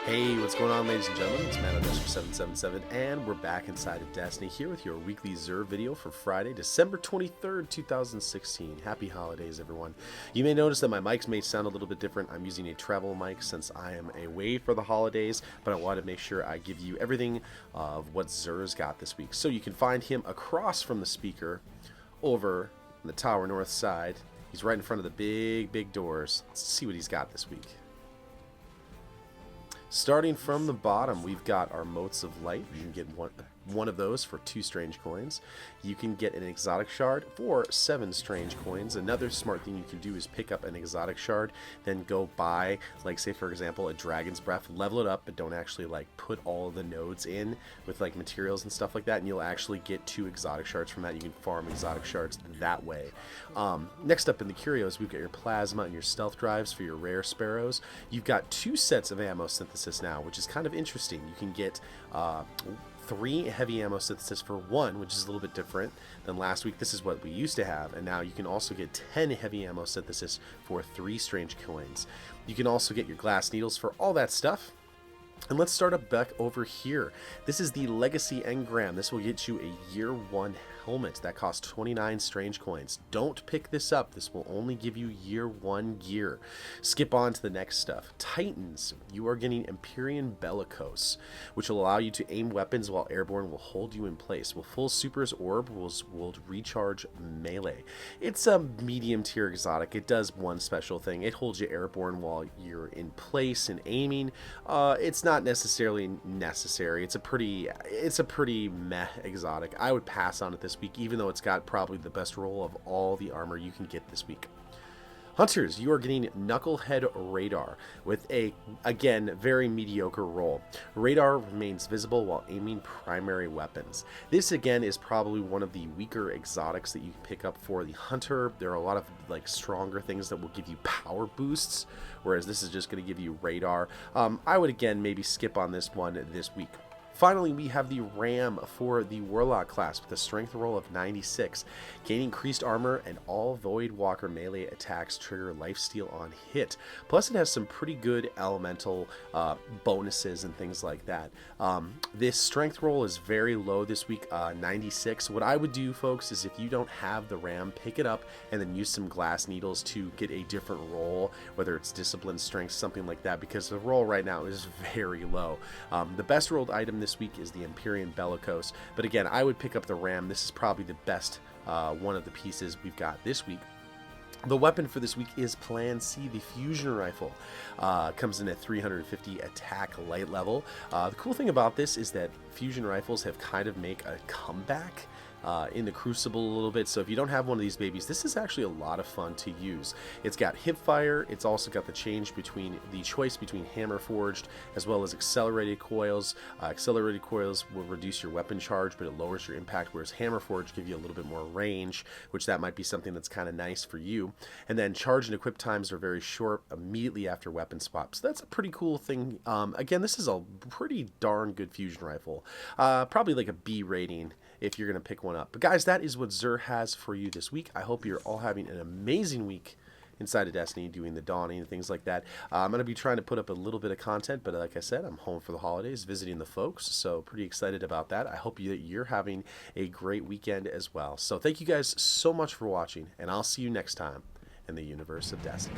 Hey, what's going on, ladies and gentlemen? It's Mano 777, and we're back inside of Destiny here with your weekly XUR video for Friday, December 23rd, 2016. Happy holidays, everyone. You may notice that my mics may sound a little bit different. I'm using a travel mic since I am away for the holidays, but I want to make sure I give you everything of what XUR's got this week. So you can find him across from the speaker over on the tower north side. He's right in front of the big doors. Let's see what he's got this week. Starting from the bottom, we've got our Motes of Light. You can get one of those for 2 strange coins. You can get an exotic shard for 7 strange coins. Another smart thing you can do is pick up an exotic shard, then go buy, like, say for example, a Dragon's Breath, level it up, but don't actually like put all of the nodes in with like materials and stuff like that, and you'll actually get 2 exotic shards from that. You can farm exotic shards that way. Next up in the curios, we've got your plasma and your stealth drives for your rare sparrows. You've got 2 sets of ammo synthesis now, which is kind of interesting. You can get 3 heavy ammo synthesis for 1, which is a little bit different than last week. This is what we used to have, and now you can also get 10 heavy ammo synthesis for 3 strange coins. You can also get your glass needles for all that stuff. And let's start up back over here. This is the Legacy Engram. This will get you a Year 1 helmet that costs 29 strange coins. Don't pick this up. This will only give you Year 1 gear. Skip on to the next stuff. Titans, you are getting Empyrean Bellicose, which will allow you to aim weapons while airborne, will hold you in place. Will full Super's Orb will recharge melee. It's a medium tier exotic. It does one special thing. It holds you airborne while you're in place and aiming. It's not necessarily necessary. It's a pretty meh exotic. I would pass on it this week, even though it's got probably the best roll of all the armor you can get this week. Hunters, you are getting Knucklehead Radar with a, again, very mediocre roll. Radar remains visible while aiming primary weapons. This, again, is probably one of the weaker exotics that you can pick up for the Hunter. There are a lot of like stronger things that will give you power boosts, whereas this is just going to give you Radar. I would, again, maybe skip on this one this week. Finally, we have the Ram for the Warlock class with a strength roll of 96. Gain increased armor, and all Void Walker melee attacks trigger lifesteal on hit. Plus, it has some pretty good elemental bonuses and things like that. This strength roll is very low this week, 96. What I would do, folks, is if you don't have the Ram, pick it up and then use some glass needles to get a different roll, whether it's discipline, strength, something like that, because the roll right now is very low. The best rolled item this week is the Empyrean Bellicose, but again, I would pick up the Ram. This is probably the best one of the pieces we've got this week. The weapon for this week is Plan C, the Fusion Rifle. Comes in at 350 attack light level. The cool thing about this is that Fusion Rifles have kind of make a comeback in the Crucible a little bit. So if you don't have one of these babies, this is actually a lot of fun to use. It's got hip fire. It's also got the choice between hammer forged as well as accelerated coils. Accelerated coils will reduce your weapon charge, but it lowers your impact, whereas hammer forged give you a little bit more range, which that might be something that's kind of nice for you. And then charge and equip times are very short immediately after weapon swap. So that's a pretty cool thing. Again, this is a pretty darn good fusion rifle. Probably like a B rating if you're going to pick one up. But guys, that is what XUR has for you this week. I hope you're all having an amazing week inside of Destiny, doing the dawning and things like that. I'm going to be trying to put up a little bit of content, but like I said, I'm home for the holidays, visiting the folks, so pretty excited about that. I hope you're having a great weekend as well. So thank you guys so much for watching, and I'll see you next time in the universe of Destiny.